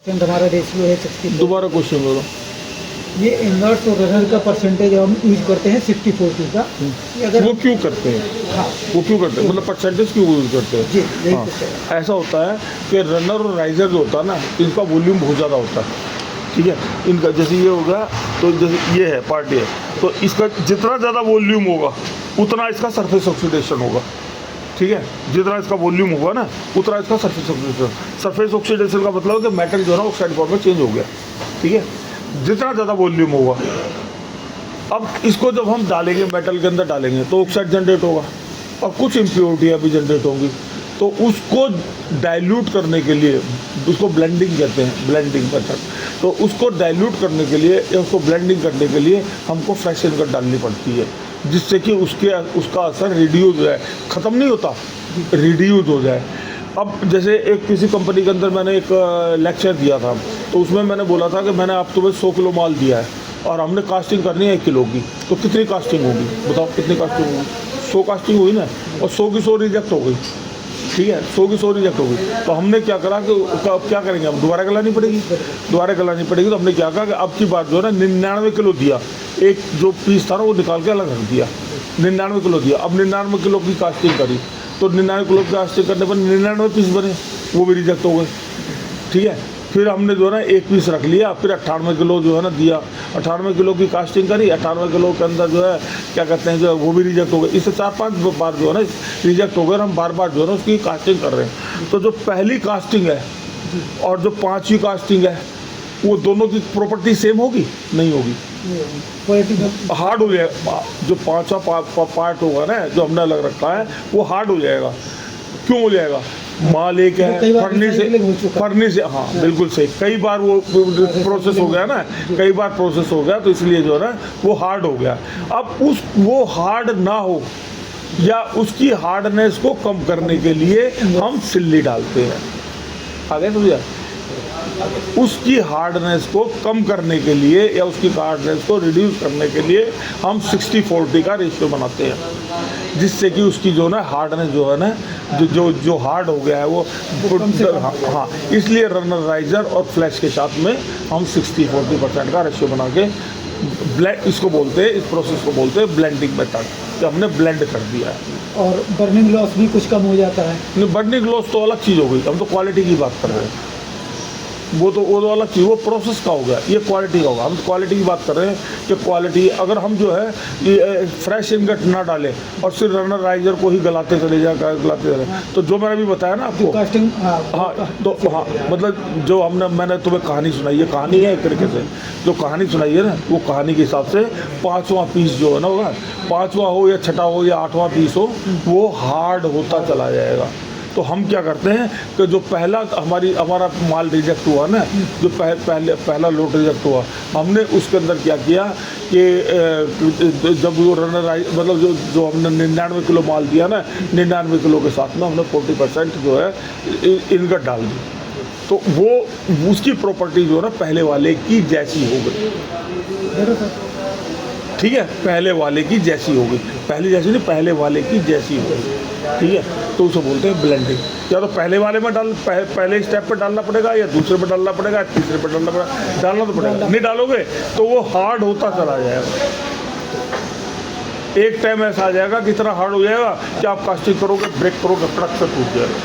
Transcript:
हमारा रेशियो है 60। दोबारा क्वेश्चन बोलो। ये इनवर्स और रनर का परसेंटेज हम यूज करते हैं 60-40 का। ये अगर वो क्यों करते हैं? हाँ वो क्यों करते हैं, मतलब परसेंटेज क्यों यूज करते हैं? जी यही हाँ, पूछा है। ऐसा होता है कि रनर और राइजर जो होता है ना, इनका वॉल्यूम बहुत ज़्यादा होता है। ठीक है, इनका जैसे ये होगा, तो जैसे ये है पार्टी है, तो इसका जितना ज़्यादा वॉल्यूम होगा उतना इसका सरफेस ऑक्सीडेशन होगा। ठीक है, जितना इसका वॉल्यूम होगा ना उतना इसका सरफेस ऑक्सीडेशन। सरफेस ऑक्सीडेशन का मतलब है कि मेटल जो है ना ऑक्साइड फॉर्म में चेंज हो गया। ठीक है, जितना ज़्यादा वॉल्यूम होगा, अब इसको जब हम डालेंगे मेटल के अंदर डालेंगे तो ऑक्साइड जनरेट होगा और कुछ इम्प्योरिटियाँ भी जनरेट होंगी। तो उसको डाइल्यूट करने के लिए, उसको ब्लेंडिंग कहते हैं, ब्लेंडिंग मेथड। तो उसको डाइल्यूट करने के लिए या उसको ब्लेंडिंग करने के लिए हमको फ्रेश इनगट डालनी पड़ती है, जिससे कि उसका असर रिड्यूस हो जाए, ख़त्म नहीं होता, रिड्यूस हो जाए। अब जैसे एक किसी कंपनी के अंदर मैंने एक लेक्चर दिया था, तो उसमें मैंने बोला था कि मैंने आप तुम्हें 100 किलो माल दिया है और हमने कास्टिंग करनी है 1 किलो की, तो कितनी कास्टिंग होगी बताओ, कितनी कास्टिंग होगी? 100 कास्टिंग हुई ना, और 100 की 100 रिजेक्ट हो गई। ठीक है, 100 की 100 रिजेक्ट हो गई। तो हमने क्या करा कि क्या करेंगे, हम दोबारा गलानी पड़ेगी, दोबारा गलानी पड़ेगी। तो हमने क्या कहा कि अब की बात जो है ना 99 किलो दिया, एक जो पीस था ना वो निकाल के अलग रख दिया, 99 किलो दिया। अब 99 किलो की कास्टिंग करी, तो 99 किलो की कास्टिंग करने पर 99 पीस बने, वो भी रिजेक्ट हो गए। ठीक है, फिर हमने जो है ना एक पीस रख लिया, फिर 98 किलो जो है ना दिया, 98 किलो की कास्टिंग करी, 98 किलो के अंदर जो है क्या कहते हैं, जो है वो भी रिजेक्ट हो गए। इससे 4-5 बार जो है ना रिजेक्ट हो गए, हम बार बार जो है ना उसकी कास्टिंग कर रहे हैं। तो जो पहली कास्टिंग है और जो 5वीं कास्टिंग है, वो दोनों की प्रॉपर्टी सेम होगी? नहीं होगी, हार्ड हो जाएगा। जो 5वां पार्ट होगा ना जो हमने अलग रखा है, वो हार्ड हो जाएगा। क्यों हो जाएगा? माल एक है, फर्नी से, हाँ बिल्कुल सही, कई बार वो प्रोसेस हो गया ना, कई बार प्रोसेस हो गया, तो इसलिए जो है ना वो हार्ड हो गया। अब वो हार्ड ना हो या उसकी हार्डनेस को कम करने के लिए हम सिल्ली डालते हैं। आगे तो भैया, उसकी हार्डनेस को कम करने के लिए या उसकी हार्डनेस को रिड्यूस करने के लिए हम 60-40 का रेशियो बनाते हैं, जिससे कि उसकी जो ना हार्डनेस जो है ना जो हार्ड हो गया है वो हाँ, इसलिए रनर राइजर और फ्लैश के साथ में हम 60-40% का रेशियो बना के इसको बोलते हैं, इस प्रोसेस को बोलते हैं ब्लेंडिंग मेथड, कि हमने ब्लेंड कर दिया है। और बर्निंग लॉस भी कुछ कम हो जाता है। नहीं, बर्निंग लॉस तो अलग चीज़ हो गई, हम तो क्वालिटी की बात कर रहे हैं। वो तो अलग चीज़, वो प्रोसेस का हो गया, ये क्वालिटी का होगा। हम क्वालिटी की बात कर रहे हैं कि क्वालिटी, अगर हम जो है ये फ्रेश इनगट ना डालें और सिर्फ रनर राइजर को ही गलाते चले गलाते चले, तो जो मैंने अभी बताया ना आपको कास्टिंग, हाँ, तो हाँ मतलब जो मैंने तुम्हें कहानी सुनाई है, कहानी है एक तरीके से, जो कहानी सुनाई है ना, वो कहानी के हिसाब से 5वां पीस जो है ना होगा, 5वां हो या 6वां हो या 8वां पीस हो, वो हार्ड होता चला जाएगा। तो हम क्या करते हैं कि जो हमारा माल रिजेक्ट हुआ ना, जो पहला लोट रिजेक्ट हुआ, हमने उसके अंदर क्या किया कि जब वो रनर मतलब जो हमने 99 किलो माल दिया ना, 99 किलो के साथ में हमने 40% जो है इनगट डाल दी। तो वो उसकी प्रॉपर्टी जो है ना पहले वाले की जैसी हो गई। ठीक है, पहले वाले की जैसी हो गई, पहले जैसी नहीं, पहले वाले की जैसी हो गई। ठीक है, तो उसे बोलते हैं ब्लेंडिंग। या तो पहले वाले में पहले स्टेप पे डालना पड़ेगा, या दूसरे पे डालना पड़ेगा, या तीसरे पे डालना पड़ेगा, डालना तो पड़ेगा। नहीं डालोगे तो वो हार्ड होता चला जाएगा। एक टाइम ऐसा आ जाएगा कि इतना हार्ड हो जाएगा कि आप कास्टिंग करोगे, ब्रेक करोगे, फटक से टूट जाएगा।